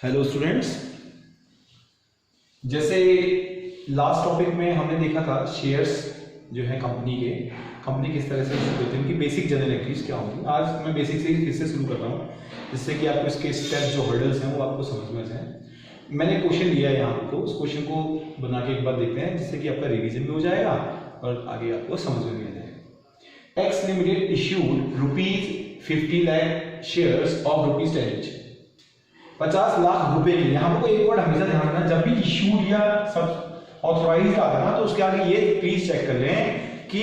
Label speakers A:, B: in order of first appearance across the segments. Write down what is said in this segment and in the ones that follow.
A: Hello students, जैसे last topic में हमने देखा था शेयर्स जो है कंपनी किस तरह से इशू होती है, उनकी बेसिक जनरल एंट्रीज क्या होंगी। आज मैं बेसिक से फिर से शुरू कर रहा हूँ जिससे कि आपको इसके स्टेप जो हर्डल्स हैं वो आपको समझ में जाए। मैंने क्वेश्चन लिया है यहाँ आपको, उस क्वेश्चन को बना के एक बार देखते हैं जिससे कि आपका रिवीजन भी हो जाएगा और आगे आपको समझ में भी आ जाएगा। X limited issued ₹50 lakh shares of ₹10 each, 50 lakh रुपए के लिए। यहाँ पर एक वर्ड हमेशा ध्यान रखना, जब भी इशूड या सब ऑथराइज्ड आता है ना तो उसके आगे ये प्लीज चेक कर लें कि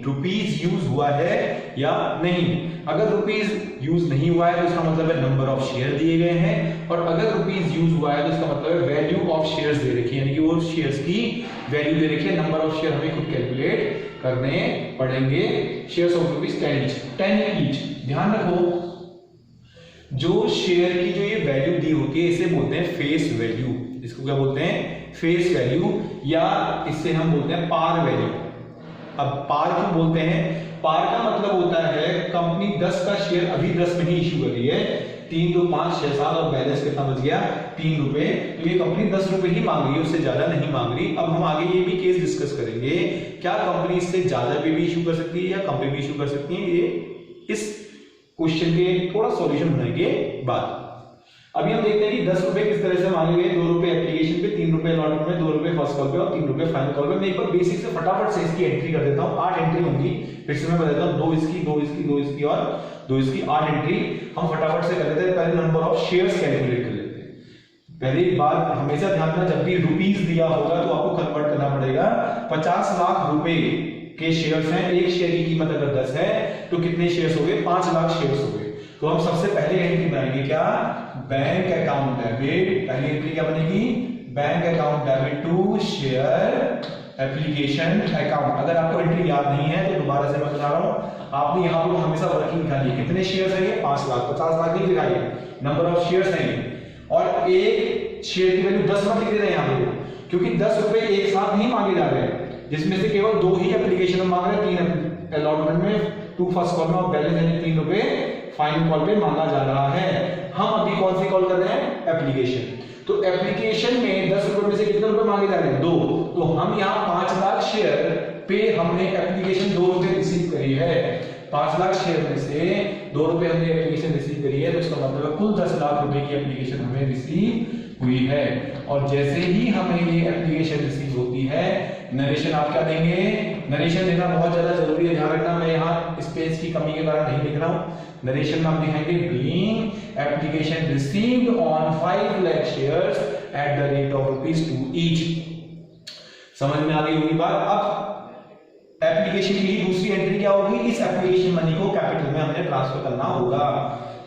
A: रुपीज यूज हुआ है या नहीं। अगर रुपीज यूज नहीं हुआ है तो इसका मतलब है नंबर ऑफ शेयर दिए गए हैं, और अगर रुपीज यूज हुआ है तो इसका मतलब है वैल्यू ऑफ शेयर्स दे रखी है, यानी कि वो शेयर्स की वैल्यू दे रखी है। नंबर ऑफ शेयर हमें खुद कैलकुलेट करने पड़ेंगे। Shares of ₹10 each। ध्यान रखो, जो शेयर की जो ये वैल्यू दी होती है इसे बोलते हैं फेस वैल्यू। इसको क्या बोलते हैं? फेस वैल्यू, या इससे हम बोलते हैं पार वैल्यू। अब पार क्यों बोलते हैं? पार का मतलब होता है कंपनी 10 का शेयर अभी 10 में ही इश्यू कर रही है, 3, 2, 5, 6, 7 और बैलेंस कितना बच गया? ₹3। तो ये कंपनी ₹10 ही मांग रही है, उससे ज्यादा नहीं मांग रही। अब हम आगे ये भी केस डिस्कस करेंगे, क्या कंपनी इससे ज्यादा पे भी इश्यू कर सकती है या कम पे भी इश्यू कर सकती है, ये इस क्वेश्चन के थोड़ा सॉल्यूशन होने के बाद। अभी हम देखते हैं कि ₹10 किस तरह से मांगे गए। ₹2 एप्लीकेशन पे, ₹3 अलॉटमेंट में, ₹2 फर्स्ट कॉल पे और ₹3 फाइनल कॉल पे। मैं एक बार बेसिक से फटाफट से इसकी एंट्री कर देता हूं। 8 एंट्री होंगी, फिर से मैं बताता हूं, 2 इसकी, 2 इसकी, 2 इसकी और 2 इसकी, 8 एंट्री हम फटाफट से कर लेते हैं। पहले नंबर ऑफ शेयर्स कैलकुलेट कर लेते हैं। पहली बात हमेशा ध्यान रखना, जब भी रुपीज दिया होगा तो आपको कन्वर्ट करना पड़ेगा। 50 लाख रुपए के शेयर्स हैं, एक शेयर की कीमत अगर 10 है तो कितने शेयर्स हो गए? 5 लाख शेयर्स हो गए। तो हम सबसे पहले एंट्री बनाएंगे क्या? Bank account debit. पहली एंट्री क्या बनेगी? Bank account debit to share application account. अगर आपको एंट्री याद नहीं है तो दोबारा से मैं बता रहा हूं, आपने यहां पर हमेशा वर्किंग निकाली, कितने शेयर्स हैं? ये 5 लाख। 50 लाख नहीं दिखाई, नंबर ऑफ शेयर्स हैं, और एक शेयर की वैल्यू 10 लिख दे रहे हैं यहां पे, क्योंकि ₹10 एक साथ नहीं मांगे जा रहे हैं, जिसमें से केवल 2 ही एप्लीकेशन में मांग रहे हैं, 3 अलॉटमेंट में, 2 फर्स्ट कॉल में और बैलेंस यानी ₹3 फाइनल कॉल पे मांगा जा रहा है। हम अभी कौन सी कॉल कर रहे हैं? एप्लीकेशन। तो एप्लीकेशन में ₹10 में से कितने रुपए मांगे जा रहे हैं? 2। तो हम यहाँ 5 लाख शेयर पे हमने एप्लीकेशन ₹2 रिसीव करी है। 5 लाख शेयर में से ₹2 हमने एप्लीकेशन रिसीव करी है, तो इसका मतलब है कुल 10 लाख रुपए की एप्लीकेशन हमें रिसीव हुई है। और जैसे ही हमें ये एप्लीकेशन रिसीव होती है, नरेशन आप क्या देंगे? नरेशन देना बहुत ज्यादा जरूरी है, ध्यान रखना। मैं यहाँ स्पेस की कमी के कारण नहीं लिख रहा हूँ। नरेशन में आप दिखाएंगे being application received on 5 lakh shares at the rate of ₹2 each। समझ में आ गई होगी बात। अब एप्लीकेशन की दूसरी एंट्री क्या होगी? इस एप्लीकेशन मनी को कैपिटल में हमने ट्रांसफर करना होगा।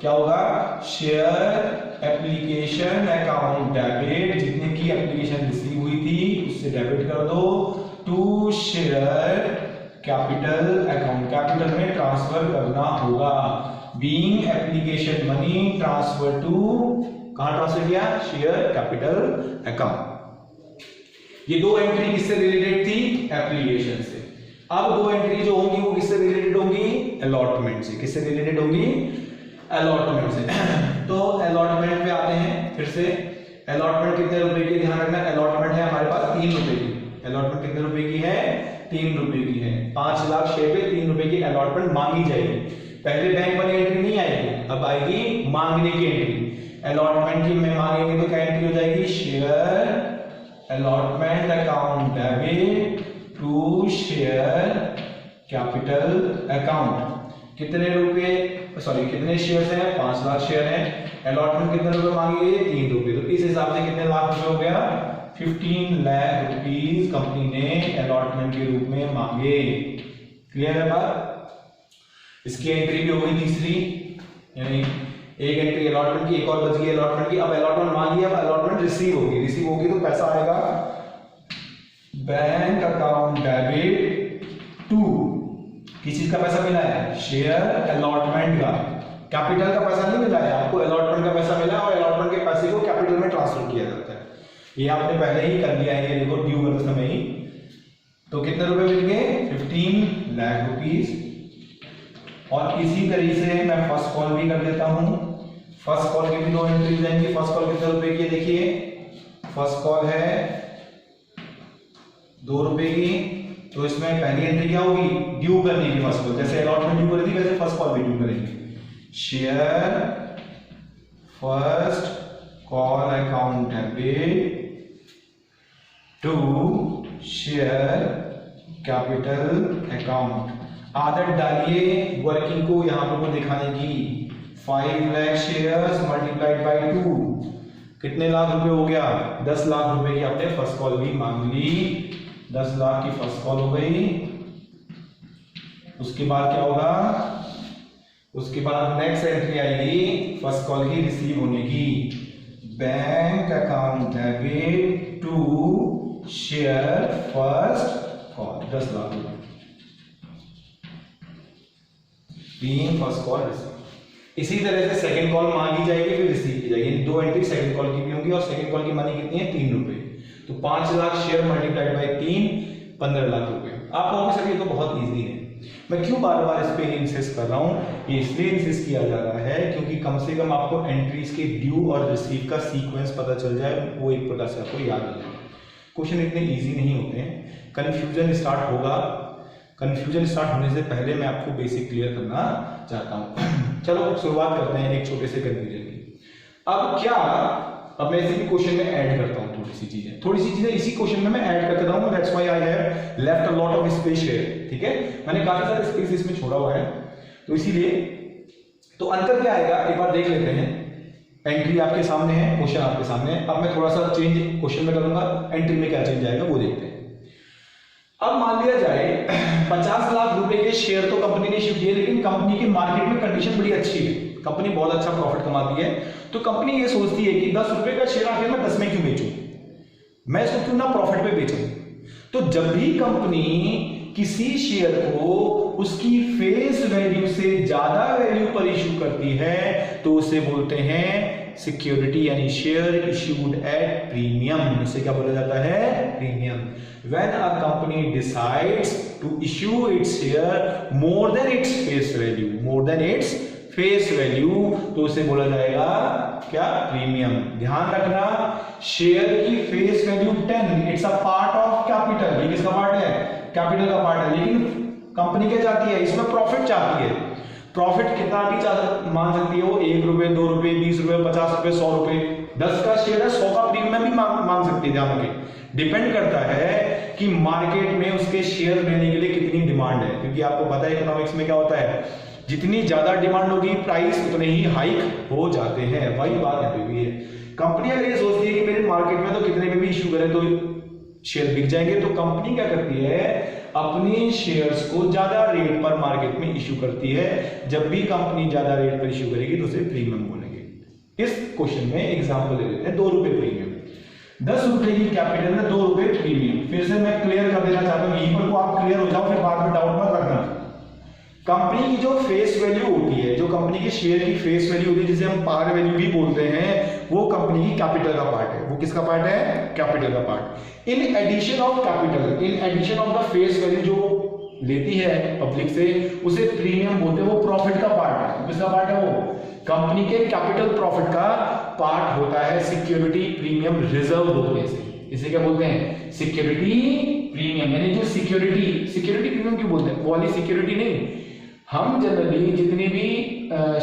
A: क्या होगा? शेयर एप्लीकेशन अकाउंट डेबिट, जितने की एप्लीकेशन रिसीव हुई थी उससे डेबिट कर दो, to share capital account, capital में ट्रांसफर करना होगा। Being application money transfer to, कहां ट्रांसफर किया? Share capital account. ये 2 एंट्री किससे रिलेटेड थी? एप्लीकेशन से। अब 2 एंट्री जो होंगी वो किससे रिलेटेड होंगी? अलॉटमेंट से। किससे रिलेटेड होंगी? अलॉटमेंट से। तो अलॉटमेंट पे आते हैं फिर से। अलॉटमेंट कितने रुपए की? ध्यान रखना, अलॉटमेंट है हमारे पास ₹3 की। अलॉटमेंट कितने रुपए की है? ₹3 की है। 5 लाख शेयर पे ₹3 की अलॉटमेंट मांगी जाएगी। पहले बैंक वाली एंट्री नहीं आएगी, अब आएगी मांगने की एंट्री। अलॉटमेंट की में मांगेंगे तो क्या एंट्री हो जाएगी? Share allotment account debit to share capital account. कितने शेयर्स हैं? 5 लाख शेयर हैं। अलॉटमेंट कितने रुपए मांगे गए? ₹3। तो इस हिसाब से कितने लाख रुपए हो गया? 15 लाख रुपीस कंपनी ने अलॉटमेंट के रूप में मांगे। क्लियर है बात? इसकी एंट्री भी हो गई तीसरी, यानी एक एंट्री अलॉटमेंट की, एक और बच गई अलॉटमेंट की। अब अलॉटमेंट मांगी, अब अलॉटमेंट रिसीव होगी तो पैसा आएगा बैंक अकाउंट डेबिट टू, किस चीज का पैसा मिला है? शेयर अलॉटमेंट का। कैपिटल का पैसा नहीं मिला है आपको, अलॉटमेंट का पैसा मिला और अलॉटमेंट के पैसे को कैपिटल में ट्रांसफर किया जाता है। ये आपने पहले ही कर दिया है, ये देखो ड्यू करते समय ही। तो कितने रुपए मिल गए? 15 लाख रुपीस। और इसी तरीके से मैं फर्स्ट कॉल भी कर देता हूं। फर्स्ट कॉल की भी 2 एंट्री जाएंगी। फर्स्ट कॉल कितने रुपए की है देखिए, फर्स्ट कॉल है 2 रुपए की, तो इसमें पहली एंट्री क्या होगी, ड्यू करने की फर्स्ट कॉल, जैसे अलॉटमेंट ड्यू करी थी वैसे फर्स्ट कॉल भी ड्यू करेंगे। Share first call account debit to share capital account. आदत डालिए वर्किंग को यहां पर दिखाने की। 5 लाख शेयर्स मल्टीप्लाइड बाय 2 कितने लाख रुपए हो गया, 10 लाख रुपए की आपने फर्स्ट कॉल भी मांग ली। 10 लाख की फर्स्ट कॉल हो गई। उसके बाद क्या होगा, उसके बाद नेक्स्ट एंट्री आएगी फर्स्ट कॉल की रिसीव होने की। Bank account debit to share first call 10 lakh रुपए, फर्स्ट कॉल रिसीव। इसी तरह से सेकंड कॉल मांगी जाएगी फिर रिसीव की जाएगी। 2 एंट्री सेकंड कॉल की भी होंगी और सेकंड कॉल की मनी कितनी है, 3 रुपए। तो 5 lakh share multiplied by 3 15 lakh रुपए। आप कहोगे सर ये तो बहुत इजी है। मैं क्यों बार बार इस पे इंसिस्ट कर रहा हूं, ये इसलिए इंसिस्ट किया जा रहा है क्योंकि कम से कम आपको एंट्रीज के ड्यू और रिसीव का सीक्वेंस पता चल जाए, वो एक प्रकार से आपको याद हो जाए। क्वेश्चन इतने इजी नहीं होते हैं, कंफ्यूजन स्टार्ट होगा। कंफ्यूजन स्टार्ट होने से पहले मैं आपको बेसिक क्लियर करना चाहता हूं। चलो शुरुआत करते हैं एक छोटे से कंफ्यूजन की। अब मैं इसी क्वेश्चन में ऐड करता हूं थोड़ी सी चीजें इसी क्वेश्चन में मैं ऐड करके रहा हूं। That's why I have left a lot of space here. ठीक है, मैंने काफी सारा स्पेस इसमें छोड़ा हुआ है, तो इसीलिए तो अंतर क्या आएगा एक बार देख लेते हैं। एंट्री आपके सामने है, क्वेश्चन आपके सामने है। अब मैं थोड़ा सा चेंज क्वेश्चन में करूंगा, एंट्री में क्या चेंज आएगा वो देखते हैं। अब मान लिया जाए 50 लाख रुपए के शेयर तो कंपनी ने इश्यू किए, लेकिन कंपनी की मार्केट में कंडीशन बड़ी अच्छी है, कंपनी बहुत अच्छा प्रॉफिट कमाती है। तो कंपनी ये सोचती है कि 10 रुपए का शेयर आखिर मैं 10 में क्यों बेचूं, मैं इसको क्यों ना प्रॉफिट पे बेचूं। तो जब भी कंपनी किसी शेयर को उसकी फेस वैल्यू से ज्यादा वैल्यू पर इश्यू करती है तो उसे बोलते हैं सिक्योरिटी, यानी शेयर इश्यूड एट प्रीमियम। इसे क्या बोला जाता है, premium. When a company decides to issue its share more than its face value, तो उसे बोला जाएगा क्या, प्रीमियम। ध्यान रखना, शेयर की face value 10, it's a part of capital. ये किसका पार्ट है, कैपिटल का पार्ट है। लेकिन कंपनी क्या चाहती है, इसमें प्रॉफिट चाहती है। प्रॉफिट कितना भी मान सकती है वो, 1 रुपए, 2 रुपए, 20 रुपए, 50 रुपए, 100 रुपए। 10 का शेयर है, 100 का प्रीमियम भी मांग सकती है। ध्यान रखें, डिपेंड करता है कि मार्केट में उसके शेयर लेने के लिए कितनी डिमांड है, क्योंकि आपको पता है इकोनॉमिक्स में क्या होता है, जितनी ज्यादा डिमांड होगी प्राइस उतने ही हाइक हो जाते हैं। वही बात यहाँ पे भी है। कंपनी अगर ये सोचती है कि मेरे मार्केट में तो कितने में भी इश्यू करें तो शेयर बिक जाएंगे, तो कंपनी क्या करती है, अपने शेयर्स को ज्यादा रेट पर मार्केट में इश्यू करती है। जब भी कंपनी ज्यादा रेट पर इश्यू करेगी तो उसे प्रीमियम बोलेंगे। इस क्वेश्चन में एग्जांपल ले लेते हैं, 2 रुपए प्रीमियम, 10 रुपए की कैपिटल में 2 रुपए प्रीमियम। फिर से मैं क्लियर कर देना चाहता हूं, यहीं पर को आप क्लियर हो जाओ, फिर बाद में डाउट मत रखना। कंपनी की जो फेस वैल्यू होती है, जो कंपनी के शेयर की फेस वैल्यू होती है, जिसे हम पार वैल्यू भी बोलते हैं, वो कंपनी की कैपिटल का पार्ट है। वो किसका पार्ट है, कैपिटल का part. In addition of capital, in addition of the face value जो लेती है पब्लिक से, उसे प्रीमियम बोलते हैं। वो प्रॉफिट का पार्ट है। किसका पार्ट है, वो कंपनी के कैपिटल प्रॉफिट का पार्ट होता है। सिक्योरिटी प्रीमियम रिजर्व बोलते हैं इसे क्या बोलते हैं, सिक्योरिटी प्रीमियम। यानी जो सिक्योरिटी प्रीमियम क्यों बोलते हैं, वो वाली सिक्योरिटी नहीं। हम जनरली जितने भी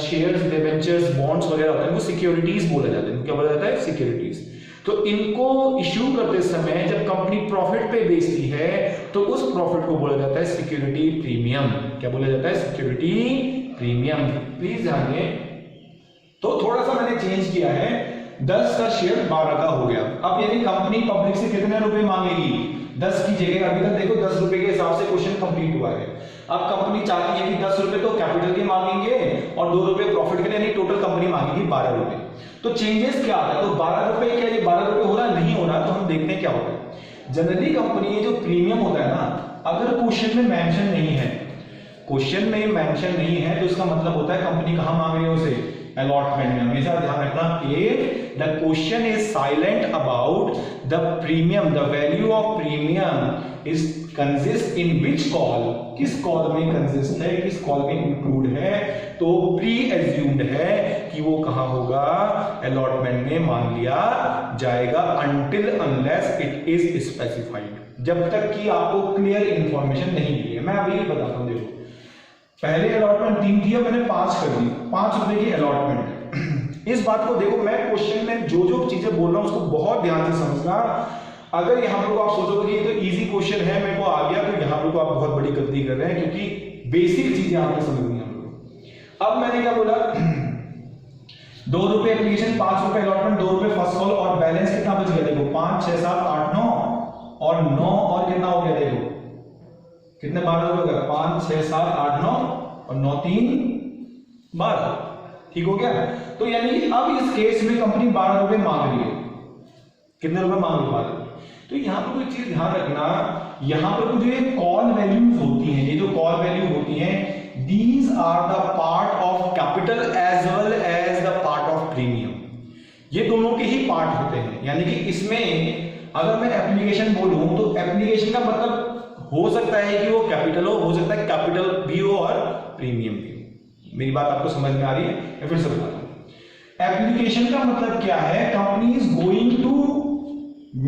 A: शेयर्स, डिबेंचर्स, बॉन्ड्स वगैरह होते हैं वो सिक्योरिटीज बोला जाता है। क्या बोला जाता है, सिक्योरिटीज। तो इनको इश्यू करते समय जब कंपनी प्रॉफिट पे बेचती है तो उस प्रॉफिट को बोला जाता है सिक्योरिटी प्रीमियम। क्या बोला जाता है, सिक्योरिटी प्रीमियम। प्लीज ध्यान दें। तो थोड़ा सा मैंने चेंज किया है, 10 का शेयर 12 का हो गया। अब यानी कंपनी पब्लिक से कितने रुपए मांगेगी, 10 की जगह। अभी तक देखो 10 रुपए के हिसाब से क्वेश्चन कंप्लीट हुआ है। अब कंपनी चाहती है कि 10 रुपए तो कैपिटल के मांगेंगे और 2 रुपए प्रॉफिट के लिए, यानी टोटल कंपनी मांगेगी 12 रुपए। तो चेंजेस क्या आता है, तो 12 रुपए क्या ये 12 रुपए हो रहा है, नहीं हो रहा। तो हम देखते हैं क्या होता है। जनरली कंपनी जो प्रीमियम होता है ना, अगर क्वेश्चन में मेंशन नहीं है, क्वेश्चन में मेंशन नहीं है तो इसका मतलब होता है कंपनी कहां मांग रही है उसे, अलॉटमेंट में हमेशा ध्यान रखना कि the question is silent about the premium, the value of premium is consist in which call, किस कॉल में कंसिस्ट है, किस कॉल में इंक्लूड है, तो प्री एज्यूम्ड है कि वो कहां होगा, अलॉटमेंट में मान लिया जाएगा, until unless it is specified, जब तक कि आपको क्लियर इंफॉर्मेशन नहीं मिली है। मैं अभी बताता हूं, देखो पहले अलॉटमेंट 3 थी, मैंने 5 कर दी, 5 रुपए की अलॉटमेंट। इस बात को देखो, मैं क्वेश्चन में जो जो चीजें बोल रहा हूं उसको बहुत ध्यान से समझना। अगर यहां पर आप सोचोगे कि ये तो इजी क्वेश्चन है, मेरे को आ गया, तो यहां पर तो आप बहुत बड़ी गलती कर रहे हैं, क्योंकि बेसिक चीजें आपको समझनी है। अब मैंने क्या बोला, 2 रुपए एप्लीकेशन, 5 रुपए अलॉटमेंट, 2 रुपए फर्स्ट कॉल, और बैलेंस कितना बच गया देखो, 5 6 7 8 9 और 9 और कितना हो गया देखो, कितने 12 रुपए का, 5 6 7 8 9 और 9 3 12, ठीक हो गया। तो यानी अब इस केस में कंपनी 12 रुपए मांग रही है, कितने रुपए मांग रही है, 12। तो यहां पर कोई चीज ध्यान रखना, यहां पर जो ये कॉल वैल्यूज होती हैं, ये जो कॉल वैल्यू होती हैं, these are the part of capital as well as the part of premium, ये दोनों के ही पार्ट होते हैं। यानी कि इसमें अगर मैं एप्लीकेशन बोलूं तो एप्लीकेशन का मतलब हो सकता है कि वो कैपिटल हो सकता है कैपिटल भी हो और प्रीमियम भी हो। मेरी बात आपको समझ में आ रही है? मैं फिर से बताता हूं, एप्लीकेशन का मतलब क्या है, company is going to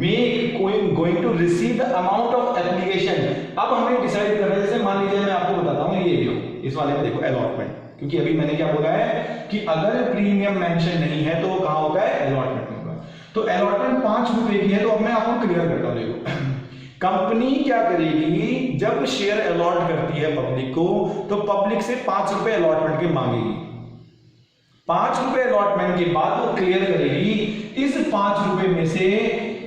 A: make going to receive the amount of application. अब हमें डिसाइड करना है, जैसे मान लीजिए मैं आपको बताता हूं, ये लो इस वाले में देखो अलॉटमेंट, क्योंकि अभी मैंने क्या बोला है कि अगर प्रीमियम मेंशन नहीं है तो वो कहां होगा, अलॉटमेंट में होगा। तो अलॉटमेंट 5 रुपए की है, तो अब मैं आपको क्लियर करता हूं। देखो कंपनी क्या करेगी, जब शेयर अलॉट करती है पब्लिक को, तो पब्लिक से 5 रुपए अलॉटमेंट के मांगेगी। 5 रुपए अलॉटमेंट के बाद वो क्लियर करेगी, इस 5 रुपए में से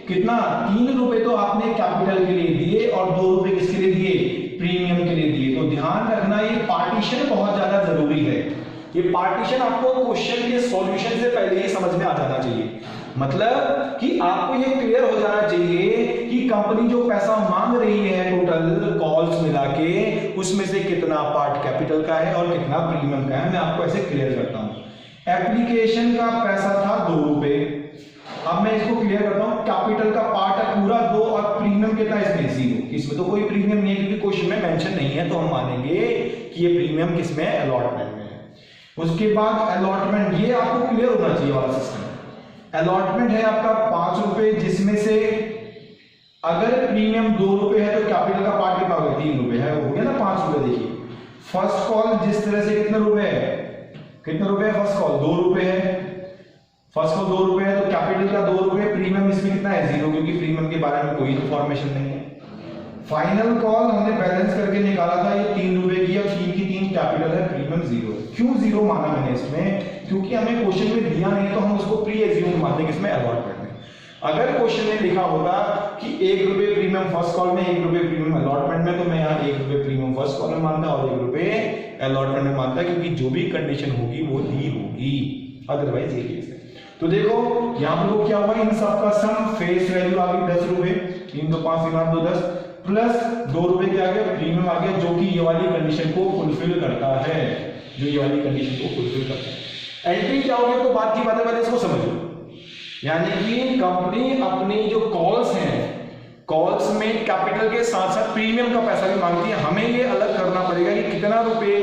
A: कितना, 3 रुपए तो आपने कैपिटल के लिए दिए और 2 रुपए किसके लिए दिए, प्रीमियम के लिए दिए। तो ध्यान रखना, ये पार्टीशन बहुत ज्यादा जरूरी है। ये पार्टीशन आपको क्वेश्चन के सॉल्यूशन से पहले ही समझ में आ जाना चाहिए, मतलब कि आपको ये क्लियर हो जाना चाहिए कि कंपनी जो पैसा मांग रही है टोटल कॉल्स मिला के, उसमें से कितना पार्ट कैपिटल का है और कितना प्रीमियम का है। मैं आपको ऐसे क्लियर करता हूं, एप्लीकेशन का पैसा था 2 रुपए, अब मैं इसको क्लियर करता हूं, कैपिटल का पार्ट है पूरा 2 और प्रीमियम कितना इसमें 0, इसमें तो कोई प्रीमियम नहीं है क्योंकि क्वेश्चन में मेंशन नहीं है, तो हम मानेंगे कि ये प्रीमियम किसमें है, अलॉटमेंट में है। उसके बाद अलॉटमेंट, ये आपको क्लियर होना चाहिए वाला सिस्टम। अलॉटमेंट है आपका 5 रुपए, जिसमें से अगर प्रीमियम 2 रुपए है तो कैपिटल का पार्ट कितना होगा, 3 रुपए है, हो गया ना 5 रुपए। देखिए फर्स्ट कॉल जिस तरह से कितने रुपए है, कितने रुपए है फर्स्ट कॉल, 2 रुपए है, फर्स्ट कॉल 2 रुपए है, तो कैपिटल का 2 रुपए, प्रीमियम इसमें कितना है, 0, क्योंकि प्रीमियम के बारे में कोई इंफॉर्मेशन नहीं है। फाइनल कॉल हमने बैलेंस करके निकाला था, ये 3 रुपए की, अब 3 की 3 कैपिटल है, प्रीमियम 0 है। क्यों 0 माना मैंने इसमें, क्योंकि हमें क्वेश्चन में दिया नहीं, तो हम उसको प्री एज्यूम मानते हैं किसमें, अलॉटमेंट में। अगर क्वेश्चन में लिखा होता कि 1 रुपए प्रीमियम फर्स्ट कॉल में, 1 रुपए प्रीमियम अलॉटमेंट में, तो मैं यहाँ 1 रुपए प्रीमियम फर्स्ट कॉल में मानता और 1 रुपए अलॉटमेंट में मानता, क्योंकि जो भी कंडीशन होगी वो दी होगी, अदरवाइज ये केस है। तो देखो यहां पर क्या हुआ, इन सब का सम फेस वैल्यू आ गई 10 रुपए, 3 2 5 3 8 2 10 प्लस 2 रुपए के आगे प्रीमियम आ गया, जो कि ये वाली कंडीशन को फुलफिल करता है, जो ये वाली कंडीशन को फुलफिल करता है। एंट्री क्या होगी, तो बात की बातें पहले इसको समझो। यानी कि कंपनी अपनी जो कॉल्स हैं, कॉल्स में कैपिटल के साथ साथ प्रीमियम का पैसा भी मांगती है। हमें ये अलग करना पड़ेगा कि कितना रुपए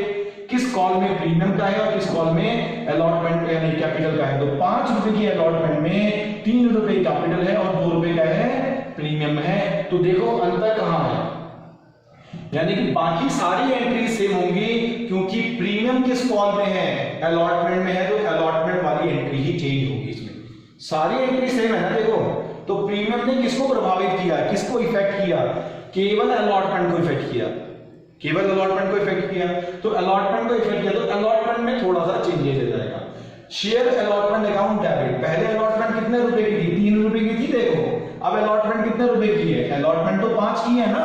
A: किस कॉल में प्रीमियम का है और किस कॉल में अलॉटमेंट यानी कैपिटल का है। तो 5 रुपए की अलॉटमेंट में 3 रुपए कैपिटल है और 2 रुपए का है प्रीमियम है। तो देखो अंतर कहां है, यानी कि बाकी सारी एंट्री सेम होंगी, क्योंकि प्रीमियम किस कॉल में है, अलॉटमेंट में है, तो अलॉटमेंट वाली एंट्री ही चेंज होगी। इसमें सारी एंट्री सेम है ना। देखो तो प्रीमियम ने किसको प्रभावित किया, किसको इफेक्ट किया, केवल अलॉटमेंट को इफेक्ट किया, केवल अलॉटमेंट को इफेक्ट किया। तो अलॉटमेंट को इफेक्ट किया, तो अलॉटमेंट में थोड़ा सा चेंजेस हो जाएगा। शेयर अलॉटमेंट अकाउंट डेबिट, पहले अलॉटमेंट कितने रुपए की थी, 3 रुपए की थी। देखो अब अलॉटमेंट कितने रुपए की है, अलॉटमेंट तो 5 की है ना,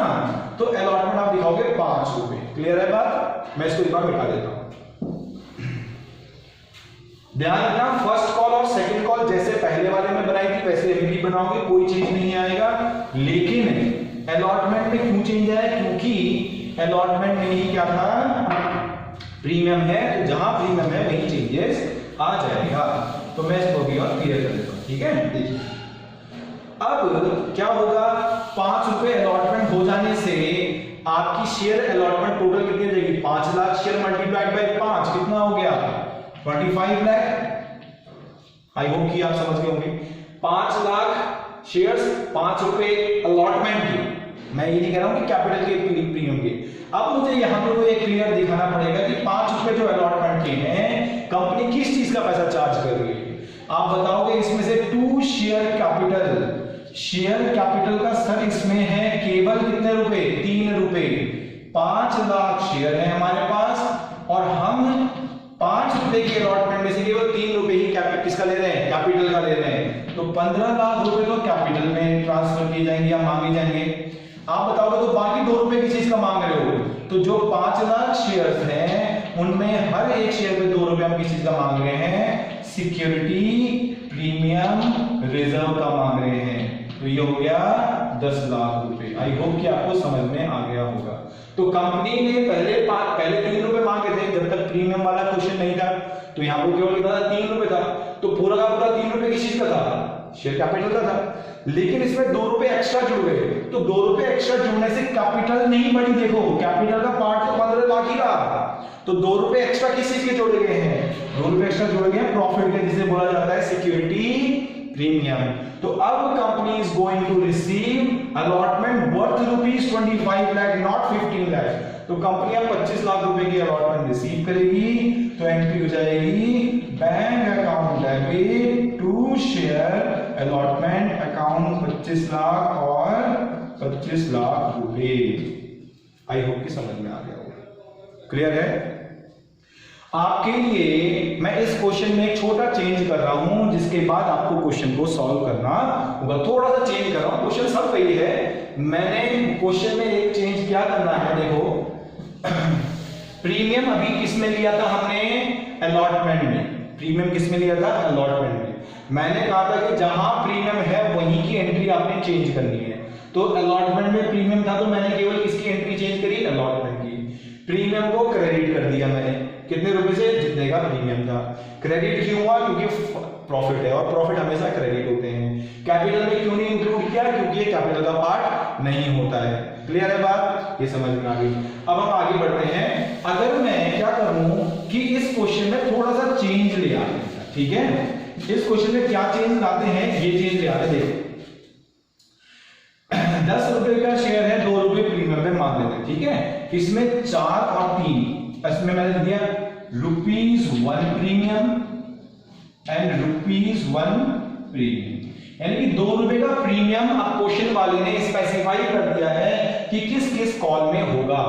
A: तो अलॉटमेंट आप दिखाओगे 5 रुपए। क्लियर है बात, मैं इसको एक बार मिटा देता हूं। ध्यान रखना, फर्स्ट कॉल और सेकंड कॉल जैसे पहले वाले में बनाई थी वैसे अभी भी बनाओगे, कोई चेंज नहीं आएगा। लेकिन अलॉटमेंट में क्यों चेंज आया, क्योंकि अलॉटमेंट में ही क्या था, प्रीमियम है, तो जहां प्रीमियम है वहीं चेंजेस आ जाएगा। तो मैं इसको भी और क्लियर कर देता हूं, ठीक है। देखिए अब क्या होगा, 5 रुपए अलॉटमेंट हो जाने से आपकी शेयर अलॉटमेंट टोटल कितनी हो जाएगी, 5 लाख शेयर मल्टीप्लाइड बाय 5 कितना हो गया, 25 लाख। आई होप कि आप समझ गए होंगे। 5 लाख शेयर्स, 5 रुपए अलॉटमेंट की, मैं ये नहीं कह रहा हूं कि कैपिटल के प्रीमियम के। अब मुझे यहां पर वो एक क्लियर दिखाना पड़ेगा कि 5 रुपए जो अलॉटमेंट के हैं, कंपनी किस चीज का पैसा चार्ज कर रही है। आप बताओगे इसमें से 2 शेयर कैपिटल, शेयर कैपिटल का सर इसमें है केवल कितने रुपए, 3 रुपए। 5 लाख शेयर है हमारे पास और हम 5 रुपए के अलॉटमेंट में से केवल 3 रुपए ही किसका ले रहे हैं, कैपिटल का ले रहे हैं। तो 15 लाख रुपए तो कैपिटल में ट्रांसफर किए जाएंगे या मांगे जाएंगे। आप बताओगे तो बाकी 2 रुपए किस चीज का मांग रहे हो, तो जो 5 लाख शेयर्स हैं उनमें हर एक शेयर पे 2 रुपए हम किस चीज का मांग रहे हैं, सिक्योरिटी प्रीमियम रिजर्व का मांग रहे हैं। तो ये हो गया 10 लाख रुपए। आई होप कि आपको समझ में आ गया होगा। तो कंपनी ने पहले 3 रुपए मांगे थे जब तक प्रीमियम वाला क्वेश्चन नहीं था, तो यहां पर केवल कितना था, 3 रुपए था। तो पूरा का पूरा 3 रुपए किस चीज का था, शेयर कैपिटल का था। लेकिन इसमें 2 रुपए एक्स्ट्रा जुड़ गए, तो 2 रुपए एक्स्ट्रा जुड़ने से कैपिटल नहीं बढ़ी। देखो कैपिटल का पार्ट तो 15 लाख ही रहा, तो 2 रुपए एक्स्ट्रा किस चीज के जोड़े गए हैं, 2 रुपए एक्स्ट्रा जोड़े गए हैं प्रॉफिट के, जिसे बोला जाता है सिक्योरिटी प्रीमियम। तो अब company is going to receive allotment worth ₹25 lakh, not 15 lakh. तो कंपनी अब 25 लाख रुपए की अलॉटमेंट रिसीव करेगी। तो एंट्री हो जाएगी bank account debit to share allotment account 25 lakh और 25 लाख रुपए। आई होप कि समझ में आ गया होगा, क्लियर है। आपके लिए मैं इस क्वेश्चन में एक छोटा चेंज कर रहा हूं, जिसके बाद आपको क्वेश्चन को सॉल्व करना होगा। थोड़ा सा चेंज कर रहा हूं, क्वेश्चन सब सही है, मैंने क्वेश्चन में एक चेंज क्या करना है। देखो प्रीमियम अभी किस में लिया था हमने, अलॉटमेंट में। प्रीमियम किस में लिया था, अलॉटमेंट में। मैंने कहा था कि जहां प्रीमियम है वहीं की एंट्री आपने चेंज करनी है। तो अलॉटमेंट में प्रीमियम था, तो मैंने केवल किसकी एंट्री चेंज करी, अलॉटमेंट की। प्रीमियम को क्रेडिट कर दिया मैंने, कितने रुपए से, जितने का प्रीमियम था। क्रेडिट क्यों हुआ, क्योंकि प्रॉफिट है और प्रॉफिट हमेशा क्रेडिट होते हैं। कैपिटल में क्यों नहीं इंक्लूड किया, क्योंकि ये कैपिटल का पार्ट नहीं होता है। क्लियर है बात, ये समझ में आ गई। अब हम आगे बढ़ते हैं। अगर मैं क्या करूं कि इस क्वेश्चन में थोड़ा सा चेंज ले आते हैं, ठीक है। इस क्वेश्चन में क्या चेंज लाते हैं, ये चेंज ले आते हैं। देखो 10 रुपए का शेयर है, 2 रुपए प्रीमियम में मांग लेते हैं, ठीक है। इसमें 4 और 3, इसमें मैंने दिया ₹1 प्रीमियम एंड ₹1 प्रीमियम, यानी कि 2 रुपए का प्रीमियम अब क्वेश्चन वाले ने स्पेसिफाई कर दिया है कि किस किस कॉल में होगा।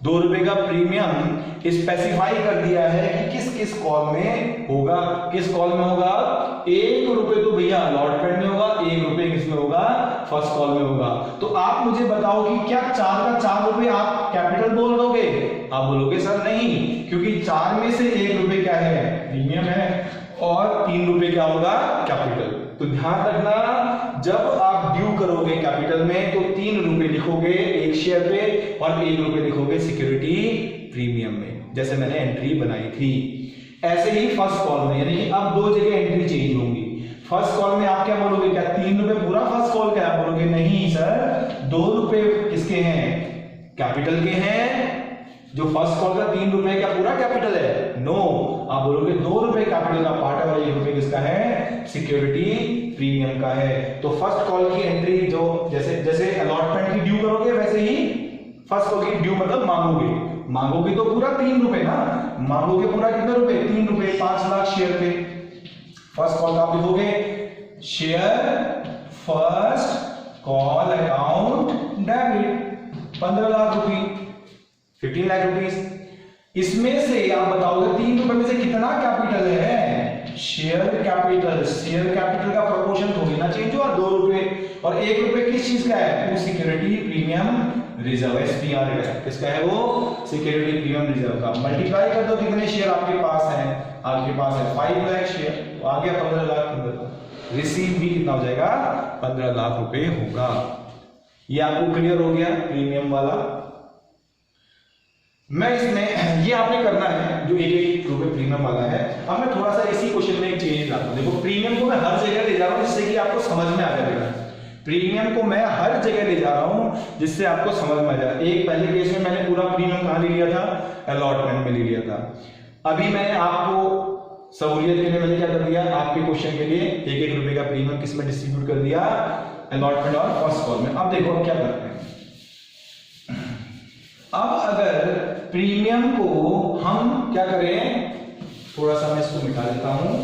A: 2 रुपए का प्रीमियम स्पेसिफाई कर दिया है कि किस किस कॉल में होगा। किस कॉल में होगा, 1 रुपए तो भैया अलॉटमेंट में होगा, 1 रुपए किसमें होगा, फर्स्ट कॉल में होगा। तो आप मुझे बताओ कि क्या 4 का 4 रुपए आप कैपिटल बोल दोगे, आप बोलोगे सर नहीं, क्योंकि 4 में से 1 रुपए क्या है, प्रीमियम है, और 3 रुपए क्या होगा, कैपिटल। तो ध्यान रखना, जब आप ड्यू करोगे कैपिटल में तो 3 रुपए लिखोगे एक शेयर पे और 1 रुपए लिखोगे सिक्योरिटी प्रीमियम में, जैसे मैंने एंट्री बनाई थी। ऐसे ही फर्स्ट कॉल में, यानी कि अब 2 जगह एंट्री चेंज होंगी। फर्स्ट कॉल में आप क्या बोलोगे, क्या 3 रुपए पूरा फर्स्ट कॉल का आप बोलोगे, नहीं सर 2 रुपए किसके हैं, कैपिटल के हैं। जो फर्स्ट कॉल का 3 रुपए का पूरा कैपिटल है, नो, आप बोलोगे 2 रुपए कैपिटल का पार्ट है और 1 रुपए किसका है, सिक्योरिटी प्रीमियम का है। तो फर्स्ट कॉल की एंट्री जो जैसे अलॉटमेंट की ड्यू करोगे, वैसे ही फर्स्ट कॉल की ड्यू मतलब मांगोगे तो पूरा 3 रुपए ना, मांगोगे पूरा कितने रुपए, 3 रुपए, 5 लाख शेयर पे। फर्स्ट कॉल का आप लिखोगे share first call account debit 15 lakh रुपए, 15 लाख रुपीस। इसमें से आप बताओगे 3 रुपए में से कितना कैपिटल है, शेयर कैपिटल का प्रोपोर्शन थोड़ी ना चेंज हुआ, 2 रुपए, और 1 रुपए किस चीज का है, वो सिक्योरिटी प्रीमियम रिजर्व, SPR है, किसका है वो, सिक्योरिटी प्रीमियम रिजर्व का। मल्टीप्लाई कर दो कितने शेयर आपके पास है, आपके पास है 5 लाख शेयर, तो आ गया 15 लाख। रिसीव भी कितना हो जाएगा, 15 लाख रुपए होगा। ये आपको क्लियर हो गया प्रीमियम वाला। मैं इसमें ये आपने करना है जो 1 रुपए प्रीमियम वाला है। अब मैं थोड़ा सा इसी क्वेश्चन में एक चेंज लाता हूं। देखो प्रीमियम को मैं हर जगह ले जा रहा हूं जिससे कि आपको समझ में आ जाएगा। प्रीमियम को मैं हर जगह ले जा रहा हूं जिससे आपको समझ में आ जाए। एक पहले केस में मैंने पूरा प्रीमियम कहां ले लिया था, अलॉटमेंट में ले लिया था। अभी मैंने आपको सहूलियत के लिए मैंने क्या कर दिया, आपके क्वेश्चन के लिए 1 रुपए का प्रीमियम किस में डिस्ट्रीब्यूट कर दिया, अलॉटमेंट और फर्स्ट कॉल में। अब देखो हम क्या करते हैं। अब अगर प्रीमियम को हम क्या करें, थोड़ा सा मैं इसको मिटा देता हूं।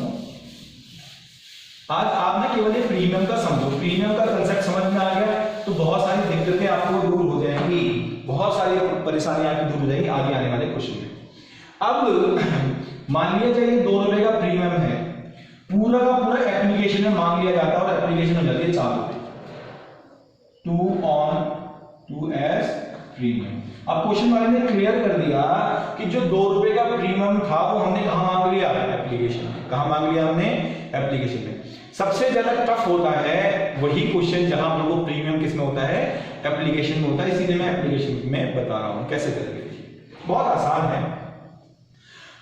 A: आज आप ना केवल ये प्रीमियम का समझो, प्रीमियम का कंसेप्ट समझ में आ गया तो बहुत सारी दिक्कतें आपको दूर हो जाएंगी, बहुत सारी परेशानियां आपकी दूर हो जाएंगी आगे आने वाले क्वेश्चन में। अब मान लिया जाए 2 रुपए का प्रीमियम है, पूरा का पूरा एप्लीकेशन में मांग लिया जाता है और एप्लीकेशन हो जाती है 4 रुपए, 2 ऑन 2 एज प्रीमियम। अब क्वेश्चन वाले ने क्लियर कर दिया कि जो 2 रुपए का प्रीमियम था वो हमने कहां मांग लिया, एप्लीकेशन में। कहां मांग लिया हमने, एप्लीकेशन में। सबसे ज्यादा टफ होता है वही क्वेश्चन जहां पर वो प्रीमियम किसमें होता है, एप्लीकेशन में होता है। इसीलिए मैं एप्लीकेशन में बता रहा हूं कैसे करेंगे, बहुत आसान है।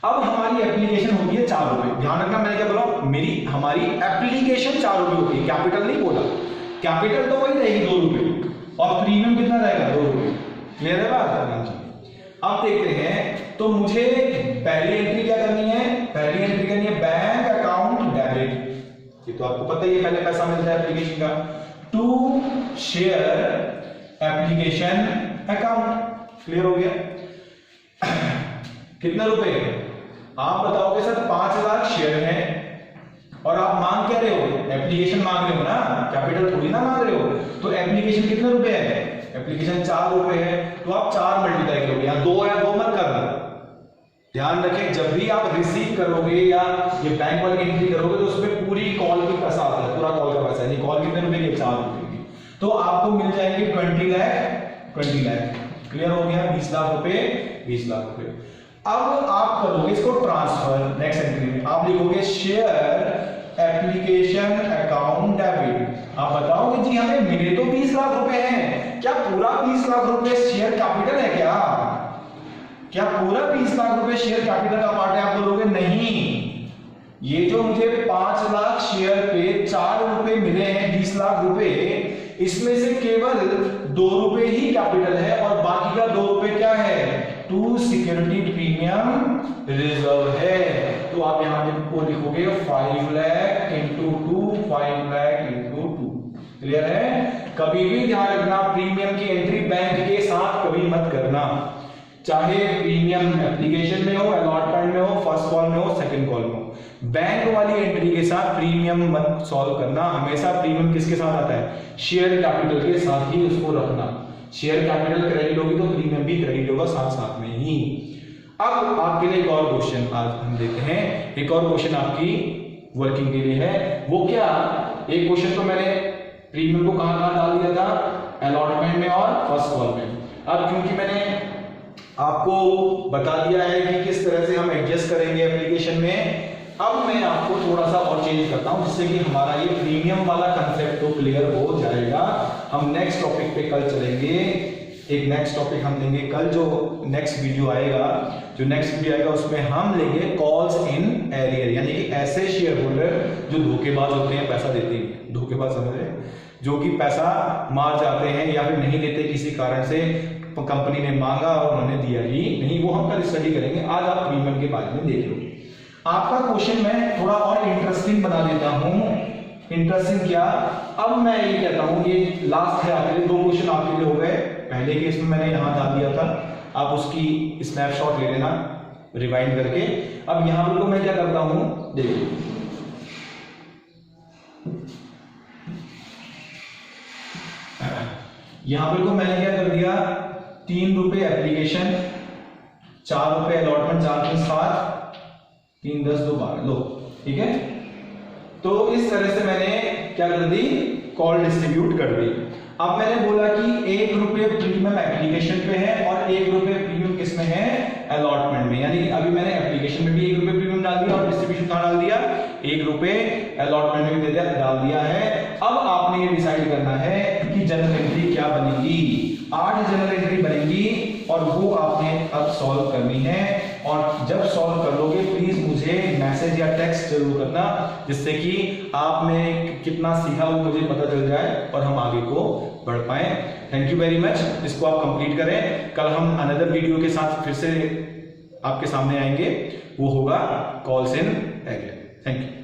A: अब हमारी एप्लीकेशन होती है 4 रुपए। ध्यान रखना मैंने क्या बोला, हमारी एप्लीकेशन 4 रुपए होती है, कैपिटल नहीं बोला। कैपिटल तो वही रहेगी 2 रुपए और प्रीमियम कितना रहेगा, 2 रुपए। क्लियर है बात। अब देखते हैं, तो मुझे पहली एंट्री क्या करनी है, पहली एंट्री करनी है बैंक अकाउंट डेबिट। ये तो आपको पता ही है, पहले पैसा मिलता है एप्लीकेशन का, to share application account. Clear हो गया। कितने रुपए आप बताओगे सर, 5 लाख शेयर है और आप मांग क्या रहे हो, एप्लीकेशन मांग रहे हो ना, कैपिटल थोड़ी ना मांग रहे हो। तो एप्लीकेशन कितने रुपए है, एप्लीकेशन 4 रुपए है, तो आप 4 मल्टीप्लाई करोगे, यहां 2 है 2 मत करना। ध्यान रखें जब भी आप रिसीव करोगे या ये बैंक वाली एंट्री करोगे तो उसमें पूरी कॉल की पैसा आता है, पूरा कॉल का पैसा है। कॉल कितने रुपए की, 4 रुपए की। तो आपको मिल जाएंगे 20 लाख। क्लियर हो गया, 20 लाख रुपए, 20 लाख रुपए। अब आप करोगे इसको ट्रांसफर, नेक्स्ट एंट्री में आप लिखोगे शेयर एप्लीकेशन अकाउंट डेबिट। आप बताओगे जी हमें मिले तो 20 लाख रुपए हैं, क्या पूरा 20 लाख रुपए शेयर कैपिटल है, क्या पूरा 20 लाख रुपए शेयर कैपिटल का पार्ट है? आप बोलोगे नहीं, ये जो मुझे 5 लाख शेयर पे 4 रुपए मिले हैं 20 लाख रुपए, इसमें से केवल 2 रुपए ही कैपिटल है और बाकी का 2 रुपए क्या है, टू सिक्योरिटी प्रीमियम रिजर्व है। तो आप यहां पे वो लिखोगे 5 lakh into 2, 5 lakh into 2। Clear है। कभी भी ध्यान रखना प्रीमियम की एंट्री बैंक के साथ कभी मत करना, चाहे प्रीमियम एप्लीकेशन में हो, अलॉटमेंट में हो, फर्स्ट कॉल में हो, सेकंड कॉल में हो। बैंक वाली एंट्री के साथ प्रीमियम मत सॉल्व करना। हमेशा प्रीमियम किसके साथ आता है, शेयर कैपिटल के साथ ही उसको रखना। शेयर कैपिटल क्रेडिट होगी तो प्रीमियम भी क्रेडिट होगा साथ साथ में ही। अब आपके लिए एक और क्वेश्चन आज हम देते हैं, एक और क्वेश्चन आपकी वर्किंग के लिए है। वो क्या, एक क्वेश्चन तो मैंने प्रीमियम को कहां डाल दिया था, अलॉटमेंट में और फर्स्ट कॉल में। अब क्योंकि मैंने आपको बता दिया है कि किस तरह से हम एडजस्ट करेंगे एप्लीकेशन में, अब मैं आपको थोड़ा सा और चेंज करता हूं जिससे कि हमारा ये प्रीमियम वाला कंसेप्ट तो क्लियर हो जाएगा। हम नेक्स्ट टॉपिक पे कल चलेंगे, एक नेक्स्ट टॉपिक हम लेंगे कल, जो नेक्स्ट वीडियो आएगा उसमें हम लेंगे कॉल्स इन एरियर, यानी कि ऐसे शेयर होल्डर जो धोखेबाज होते हैं, पैसा देते हैं, धोखेबाज समझ रहे हैं, जो कि पैसा मार जाते हैं या फिर नहीं देते किसी कारण से, कंपनी ने मांगा और उन्होंने दिया ही नहीं, वो हम कल स्टडी करेंगे। आज आप प्रीमियम के बारे में देख लो। आपका क्वेश्चन मैं थोड़ा और इंटरेस्टिंग बना देता हूं। इंटरेस्टिंग क्या, अब मैं ये कहता हूं, ये लास्ट है आपके लिए, 2 क्वेश्चन आपके लिए हो गए। पहले केस में मैंने यहां डाल दिया था, आप उसकी स्नैपशॉट ले लेना रिवाइंड करके। अब यहां पर मैं क्या करता हूं, देखिए यहां पर मैंने क्या कर दिया, 3 रुपए एप्लीकेशन, 4 रुपए अलॉटमेंट, 4 3 7, 3 10 2 12, लो ठीक है। तो इस तरह से मैंने क्या कर दी, कॉल डिस्ट्रीब्यूट कर दी। अब मैंने बोला कि 1 रुपए प्रीमियम एप्लीकेशन पे है और 1 रुपए प्रीमियम किसमें है, अलॉटमेंट में। यानी अभी मैंने एप्लीकेशन में भी 1 रुपए प्रीमियम डाल दिया और डिस्ट्रीब्यूशन कहां डाल दिया, 1 रुपए अलॉटमेंट में भी डाल दिया है। अब आपने ये डिसाइड करना है कि जनरल एंट्री क्या बनेगी। 8 जनरल एंट्री बनेगी और और वो आपने अब सॉल्व करनी है। और जब सॉल्व कर लोगे प्लीज मुझे मैसेज या टेक्स्ट जरूर करना, जिससे कि आपने कितना सीखा वो मुझे पता चल जाए और हम आगे को बढ़ पाए। Thank you very much. इसको आप कंप्लीट करें। कल हम अनदर वीडियो के साथ फिर से आपके सामने आएंगे, वो होगा calls in again. Thank you.